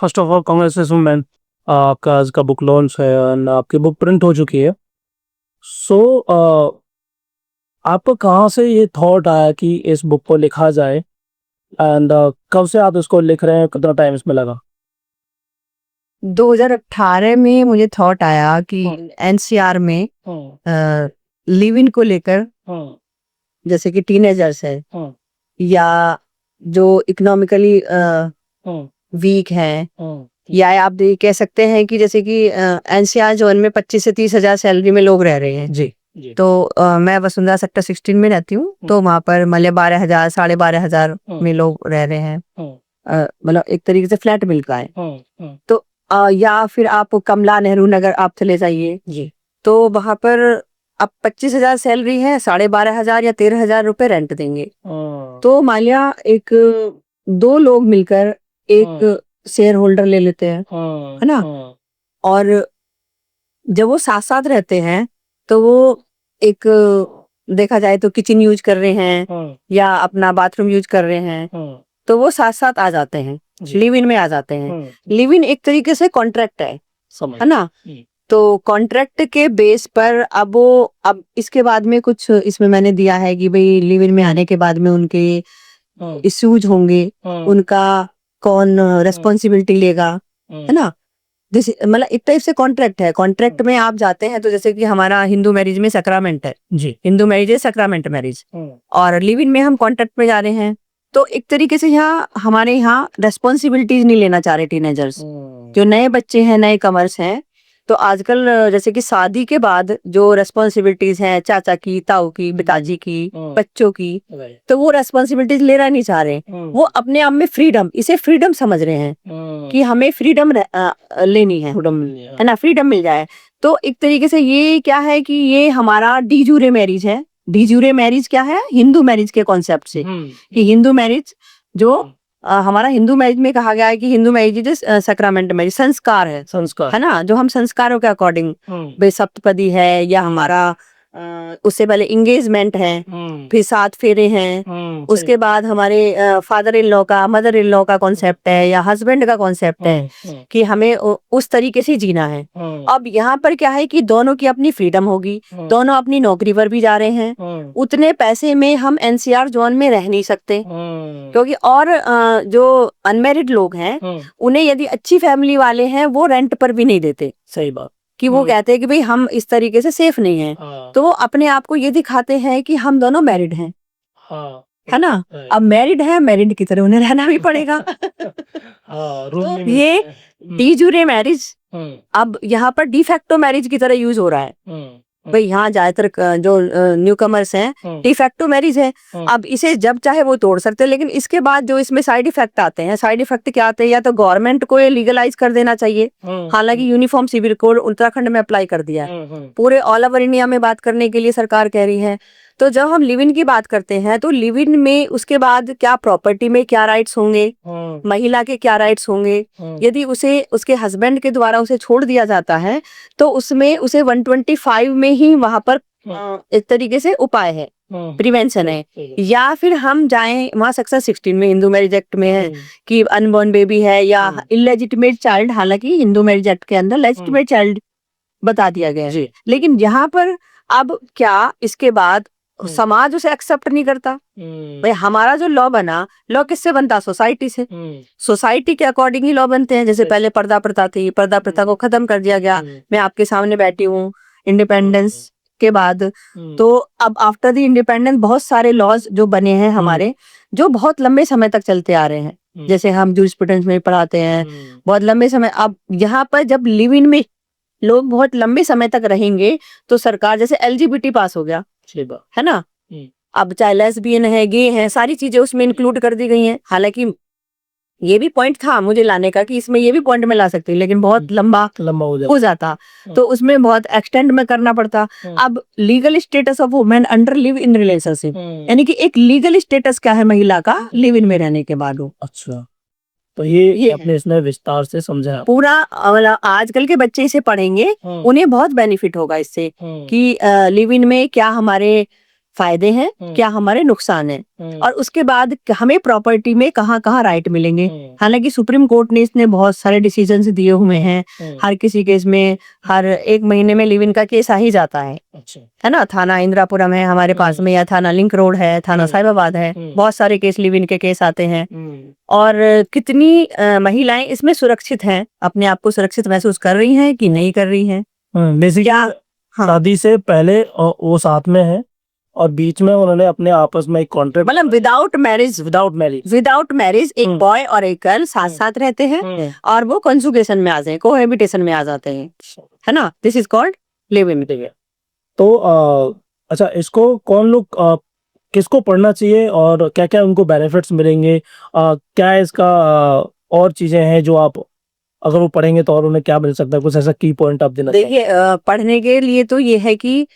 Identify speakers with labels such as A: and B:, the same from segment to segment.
A: First of all congratulation man, आपका आज का बुक लॉन्च है और आपकी बुक प्रिंट हो चुकी है। सो आपको कहाँ से ये थॉट आया कि इस बुक को लिखा जाए एंड कब से आप इसको लिख रहे हैं, कितना टाइम इसमें लगा?
B: 2018 में मुझे थॉट आया कि एनसीआर में लिव इन को लेकर, जैसे कि टीनेजर्स है या जो इकोनॉमिकली वीक हैं, या आप कह सकते हैं कि जैसे कि एनसीआर जोन में 25 से 30 हजार सैलरी में लोग रह रहे हैं
A: जी।
B: तो मैं वसुंधरा सेक्टर 16 में रहती हूँ, तो वहाँ पर मतलब 12,000 12,500 में लोग रह रहे हैं। मतलब एक तरीके से फ्लैट मिल रहा है। तो या फिर आप कमला नेहरू नगर आप चले जाइए
A: जी,
B: तो वहां पर अब 25,000 सैलरी है, 12,500 या 13,000 रुपए रेंट देंगे। तो मान लिया एक दो लोग मिलकर एक शेयर होल्डर ले लेते हैं, है ना, और जब वो साथ साथ रहते हैं तो वो एक देखा जाए तो किचन यूज कर रहे हैं या अपना बाथरूम यूज कर रहे हैं, तो वो साथ साथ आ जाते हैं, लिव इन में आ जाते हैं। लिव इन एक तरीके से कॉन्ट्रैक्ट है ना। तो कॉन्ट्रैक्ट के बेस पर अब इसके बाद में कुछ इसमें मैंने दिया है कि भाई लिव इन में आने के बाद में उनके इश्यूज होंगे, उनका कौन रेस्पॉन्सिबिलिटी लेगा, है ना। जैसे मतलब एक टाइप से कॉन्ट्रैक्ट है। कॉन्ट्रैक्ट में आप जाते हैं तो जैसे कि हमारा हिंदू मैरिज में सैक्रामेंट है
A: जी,
B: हिंदू मैरिज है सैक्रामेंट मैरिज, और लिव इन में हम कॉन्ट्रैक्ट में जा रहे हैं। तो एक तरीके से यहाँ हमारे यहाँ रेस्पॉन्सिबिलिटीज नहीं लेना चाह रहे टीनेजर्स, जो नए बच्चे हैं, नए कमर्स हैं। तो आजकल जैसे कि शादी के बाद जो रेस्पॉन्सिबिलिटीज हैं, चाचा की, ताऊ की, पिताजी की, बच्चों की, तो वो रेस्पॉन्सिबिलिटीज लेना नहीं चाह रहे। वो अपने आप में फ्रीडम, इसे फ्रीडम समझ रहे हैं कि हमें फ्रीडम लेनी है ना, फ्रीडम मिल जाए। तो एक तरीके से ये क्या है कि ये हमारा डी जूरे मैरिज है। डी जूरे मैरिज क्या है? हिंदू मैरिज के कॉन्सेप्ट से, कि हिंदू मैरिज जो हमारा हिंदू मैरिज में कहा गया है कि हिंदू मैरिज सैक्रामेंट मैरिज संस्कार है ना, जो हम संस्कारों के अकॉर्डिंग, सप्तपदी है या हमारा उससे पहले इंगेजमेंट है, फिर 7 फेरे हैं, उसके बाद हमारे फादर इन लॉ का, मदर इन लॉ का कॉन्सेप्ट है या हस्बैंड का कॉन्सेप्ट है कि हमें उस तरीके से जीना है। अब यहाँ पर क्या है कि दोनों की अपनी फ्रीडम होगी, दोनों अपनी नौकरी पर भी जा रहे हैं। उतने पैसे में हम एनसीआर जोन में रह नहीं सकते, क्योंकि और जो अनमैरिड लोग हैं उन्हें यदि अच्छी फैमिली वाले हैं वो रेंट पर भी नहीं देते।
A: सही बात,
B: कि वो कहते हैं कि भाई हम इस तरीके से सेफ नहीं हैं, तो वो अपने आप को ये दिखाते हैं कि हम दोनों मैरिड हैं, है ना। अब मैरिड है, मैरिड की तरह उन्हें रहना भी पड़ेगा। तो ये डी जूरे मैरिज अब यहाँ पर डिफैक्टो मैरिज की तरह यूज हो रहा है। भाई यहाँ ज्यादातर जो न्यू कमर्स हैं डिफैक्टो मैरिज है। अब इसे जब चाहे वो तोड़ सकते हैं, लेकिन इसके बाद जो इसमें साइड इफेक्ट आते हैं, साइड इफेक्ट क्या आते हैं? या तो गवर्नमेंट को ये लीगलाइज कर देना चाहिए, हालांकि यूनिफॉर्म सिविल कोड उत्तराखंड में अप्लाई कर दिया है, पूरे ऑल ओवर इंडिया में बात करने के लिए सरकार कह रही है। तो जब हम लिव इन की बात करते हैं तो लिव इन में उसके बाद क्या प्रॉपर्टी में क्या राइट्स होंगे, महिला के क्या राइट्स होंगे, यदि उसे उसके हस्बैंड के द्वारा उसे छोड़ दिया जाता है तो उसमें उसे 125 में ही वहां पर एक तरीके से उपाय है, प्रिवेंशन है। या फिर हम जाएं वहां सेक्शन 16 में हिंदू मैरिज एक्ट में है कि अनबॉर्न बेबी है या इलेजिटिमेट चाइल्ड, हालांकि हिंदू मैरिज एक्ट के अंदर लेजिटिमेट चाइल्ड बता दिया गया है, लेकिन यहाँ पर अब क्या इसके बाद समाज उसे एक्सेप्ट नहीं करता। भाई हमारा जो लॉ बना, लॉ किससे बनता? सोसाइटी से। सोसाइटी के अकॉर्डिंग ही लॉ बनते हैं। जैसे पहले पर्दा प्रथा थी, पर्दा प्रथा को खत्म कर दिया गया। मैं आपके सामने बैठी हूँ इंडिपेंडेंस के बाद, तो अब आफ्टर द इंडिपेंडेंस बहुत सारे लॉज जो बने हैं हमारे, जो बहुत लंबे समय तक चलते आ रहे हैं। जैसे हम जूरिस्प्रूडेंस में पढ़ाते हैं बहुत लंबे समय। अब यहाँ पर जब लिव इन में लोग बहुत लंबे समय तक रहेंगे तो सरकार, जैसे एलजीबीटी पास हो गया, है ना, अब चाहे लेस्बियन है, गे है, सारी चीजें उसमें इंक्लूड कर दी गई हैं। हालांकि ये भी पॉइंट था मुझे लाने का कि इसमें ये भी पॉइंट में ला सकती हूँ, लेकिन बहुत लंबा हो जाता तो उसमें बहुत एक्सटेंड में करना पड़ता। अब legal status of women under live in relationship, यानी कि एक लीगल स्टेटस क्या है महिला का लिव इन में रहने के बाद।
A: अच्छा, तो ये अपने इसमें विस्तार से समझा
B: पूरा। आजकल के बच्चे इसे पढ़ेंगे, उन्हें बहुत बेनिफिट होगा इससे कि लिव इन में क्या हमारे फायदे हैं, क्या हमारे नुकसान है, और उसके बाद हमें प्रॉपर्टी में कहाँ कहाँ राइट मिलेंगे। हालांकि सुप्रीम कोर्ट ने इसने बहुत सारे डिसीजंस दिए हुए हैं, हर किसी केस में हर 1 महीने में लिव इन का केस आ ही जाता है ना। थाना इंदिरापुरम है हमारे पास में, या थाना लिंक रोड है, थाना साहिबाबाद है, बहुत सारे केस लिव इन के केस आते हैं। और कितनी महिलाएं इसमें सुरक्षित हैं, अपने आप को सुरक्षित महसूस कर रही हैं कि नहीं कर रही हैं।
A: बेसिकली
B: क्या हाँ,
A: शादी से पहले वो साथ में है और बीच में उन्होंने अपने आपस में एक कॉन्ट्रैक्ट,
B: मतलब विदाउट मैरिज एक बॉय और एक गर्ल साथ साथ रहते हैं और वो कंजुगेशन में आ जाए, कोहेबिटेशन में आ जाते हैं, है ना। This is called live in.
A: तो अच्छा, इसको कौन लोग किसको पढ़ना चाहिए और क्या क्या उनको बेनिफिट्स मिलेंगे, क्या इसका और चीजें हैं जो आप अगर वो पढ़ेंगे तो और उन्हें क्या मिल सकता है, कुछ ऐसा की पॉइंट आप देना चाहिए?
B: देखिए पढ़ने के लिए तो ये है कि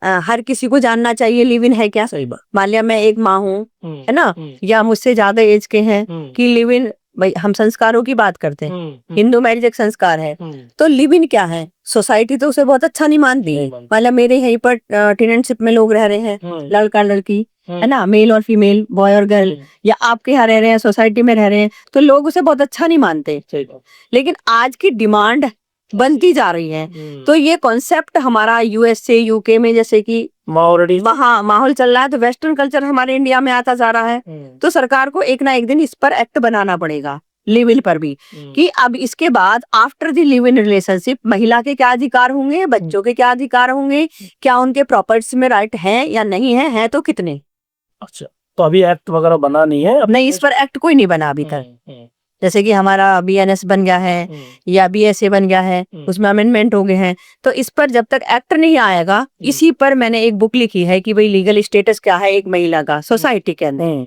B: हर किसी को जानना चाहिए लिव इन है क्या।
A: सही बात।
B: मान लिया मैं एक माँ हूँ, है ना, या मुझसे ज्यादा एज के हैं, कि लिव इन, भाई हम संस्कारों की बात करते हैं, हिंदू मैरिज एक संस्कार है, तो लिव इन क्या है, सोसाइटी तो उसे बहुत अच्छा नहीं मानती है। मान लिया मेरे यहीं पर टेनेंटशिप में लोग रह रहे हैं, लड़का लड़की, है ना, मेल और फीमेल, बॉय और गर्ल, या आपके यहाँ रह रहे हैं, सोसाइटी में रह रहे हैं, तो लोग उसे बहुत अच्छा नहीं मानते। लेकिन आज की डिमांड बनती जा रही है, तो ये कॉन्सेप्ट हमारा यूएसए यूके में जैसे कि वहाँ माहौल चल रहा है, तो वेस्टर्न कल्चर हमारे इंडिया में आता जा रहा है, तो सरकार को एक ना एक दिन इस पर एक्ट बनाना पड़ेगा, लिव इन पर भी, कि अब इसके बाद after the live in relationship महिला के क्या अधिकार होंगे, बच्चों के क्या अधिकार होंगे, क्या उनके प्रॉपर्टीज में राइट है या नहीं है तो कितने।
A: अच्छा, तो अभी एक्ट वगैरह बना नहीं है?
B: नहीं, इस पर एक्ट कोई नहीं बना अभी तक। जैसे कि हमारा बीएनएस बन गया है या बीएसए बन गया है, उसमें अमेंडमेंट हो गए हैं, तो इस पर जब तक एक्ट नहीं आएगा, इसी पर मैंने एक बुक लिखी है कि भाई लीगल स्टेटस क्या है एक महिला का सोसाइटी के अंदर,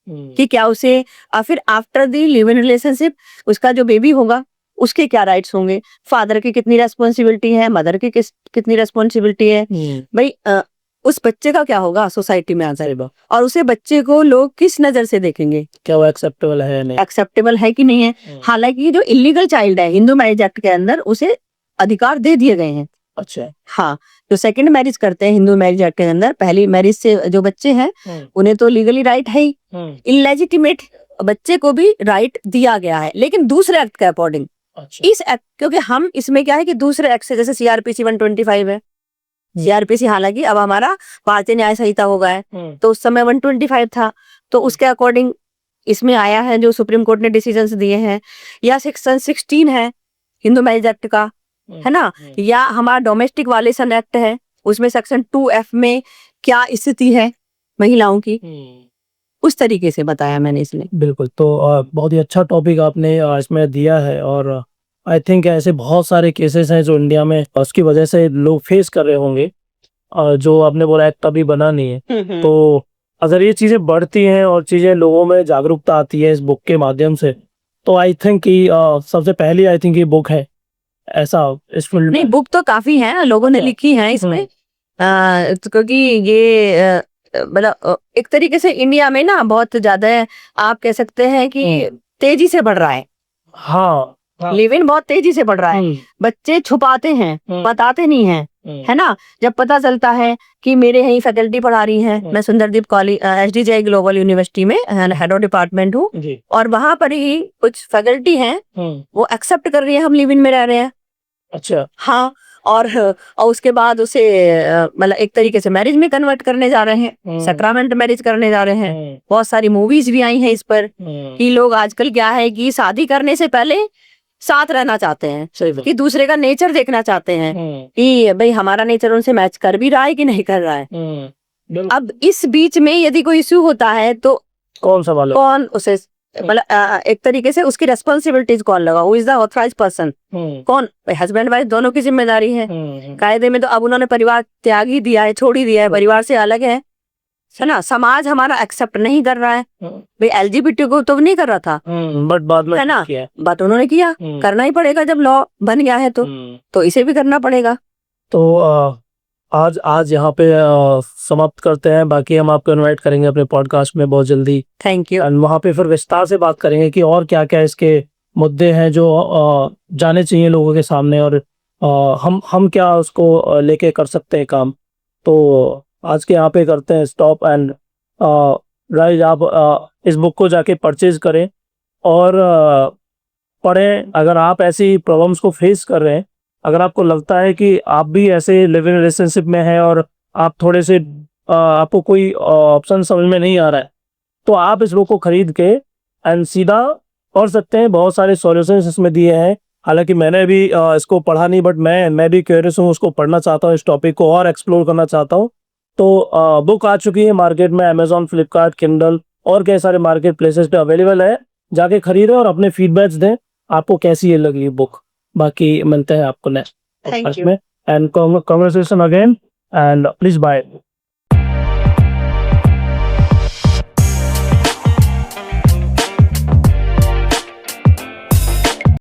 B: कि क्या उसे फिर after the live in relationship उसका जो बेबी होगा उसके क्या राइट्स होंगे, फादर की कितनी रेस्पॉन्सिबिलिटी है, मदर की कितनी रेस्पॉन्सिबिलिटी है, भाई उस बच्चे का क्या होगा सोसाइटी में आ जाएगा, और उसे बच्चे को लोग किस नजर से देखेंगे, क्या वो एक्सेप्टेबल है नहीं, एक्सेप्टेबल है कि नहीं है। हालांकि जो इलीगल चाइल्ड है हिंदू मैरिज एक्ट के अंदर उसे अधिकार दे दिए गए हैं।
A: अच्छा,
B: हाँ, जो सेकंड मैरिज करते हैं हिंदू मैरिज एक्ट के अंदर, पहली मैरिज से जो बच्चे हैं उन्हें तो लीगली राइट है ही, इलेजिटिमेट बच्चे को भी राइट दिया गया है, लेकिन दूसरे एक्ट के अकॉर्डिंग। इस एक्ट, क्योंकि हम इसमें क्या है कि दूसरे एक्ट से, जैसे सीआरपीसी 125 है, सीआरपीसी हालांकि अब हमारा भारतीय न्याय संहिता हो गया है, तो उस समय 125 था, तो उसके अकॉर्डिंग इसमें आया है जो सुप्रीम कोर्ट ने डिसीजंस दिए हैं, या सेक्शन 16 है हिंदू मैरिज एक्ट का, है ना, या हमारा डोमेस्टिक वायलेशन एक्ट है, उसमें सेक्शन 2F में क्या स्थिति है महिलाओं की, उस तरीके से बताया मैंने इसमें।
A: बिल्कुल, तो बहुत ही अच्छा टॉपिक आपने इसमें दिया है, और आई थिंक ऐसे बहुत सारे केसेस हैं जो इंडिया में उसकी वजह से लोग फेस कर रहे होंगे, जो आपने बोला एक्ट अभी बना नहीं है। तो अगर ये चीज़ें बढ़ती हैं और चीज़ें लोगों में जागरूकता आती है इस बुक के माध्यम से, तो आई थिंक कि सबसे पहली आई थिंक ये बुक है ऐसा इस फील्ड में।
B: नहीं, बुक तो काफी है, लोगों ने लिखी है इसमें, क्योंकि ये मतलब एक तरीके से इंडिया में ना बहुत ज्यादा आप कह सकते हैं कि तेजी से बढ़ रहा है।
A: हाँ,
B: लिव इन बहुत तेजी से बढ़ रहा है, बच्चे छुपाते हैं, बताते नहीं हैं, है ना। जब पता चलता है कि मेरे यहीं फैकल्टी पढ़ा रही हैं, मैं सुंदरदीप कॉलेज SDJ ग्लोबल यूनिवर्सिटी में हेड ऑफ डिपार्टमेंट हूँ, और वहां पर ही कुछ फैकल्टी हैं वो एक्सेप्ट कर रही है हम लिव इन में रह रहे हैं।
A: अच्छा,
B: हाँ, और उसके बाद उसे मतलब एक तरीके से मैरिज में कन्वर्ट करने जा रहे हैं, सैक्रामेंट मैरिज करने जा रहे हैं। बहुत सारी मूवीज भी आई हैं इस पर, कि लोग आजकल क्या है कि शादी करने से पहले साथ रहना चाहते हैं, कि दूसरे का नेचर देखना चाहते हैं कि भाई हमारा नेचर उनसे मैच कर भी रहा है कि नहीं कर रहा है। अब इस बीच में यदि कोई इश्यू होता है तो
A: कौन सवाल,
B: कौन उसे मतलब एक तरीके से उसकी रेस्पॉन्सिबिलिटीज कौन लगा, who is the authorised person, कौन, हस्बैंड वाइफ दोनों की जिम्मेदारी है। कायदे में तो अब उन्होंने परिवार त्याग ही दिया है, छोड़ ही दिया है, परिवार से अलग है ना। समाज हमारा एक्सेप्ट नहीं कर रहा है, भाई LGBT को तो नहीं कर रहा था,
A: बट बाद में
B: है ना, बात उन्होंने किया, करना ही पड़ेगा जब लॉ बन गया है तो इसे भी करना पड़ेगा।
A: तो आज यहाँ पे समाप्त करते हैं, बाकी हम आपको इनवाइट करेंगे अपने पॉडकास्ट में बहुत जल्दी।
B: Thank you.
A: वहाँ पे फिर विस्तार से बात करेंगे कि और क्या क्या इसके मुद्दे हैं जो जाने चाहिए लोगों के सामने, और हम क्या उसको लेके कर सकते हैं काम। तो आज के यहाँ पे करते हैं स्टॉप एंड गाइस आप इस बुक को जाके परचेज करें और पढ़ें। अगर आप ऐसी प्रॉब्लम्स को फेस कर रहे हैं, अगर आपको लगता है कि आप भी ऐसे लिव इन रिलेशनशिप में हैं और आप थोड़े से आपको कोई ऑप्शन समझ में नहीं आ रहा है, तो आप इस बुक को खरीद के एंड सीधा पढ़ सकते हैं। बहुत सारे सॉल्यूशंस इसमें दिए हैं। हालांकि मैंने भी इसको पढ़ा नहीं, बट मैं भी क्यूरियस हूँ, उसको पढ़ना चाहता हूँ, इस टॉपिक को और एक्सप्लोर करना चाहता हूँ। तो बुक आ चुकी है मार्केट में, अमेजॉन, फ्लिपकार्ट, किंडल और कई सारे मार्केट प्लेसेस पे अवेलेबल है। जाके खरीदें और अपने फीडबैक्स दें, आपको कैसी ये लगी बुक। बाकी मिलते हैं आपको नेक्स्ट
B: थैंक
A: पॉडकास्ट
B: यू।
A: में, and congratulation again and please bye.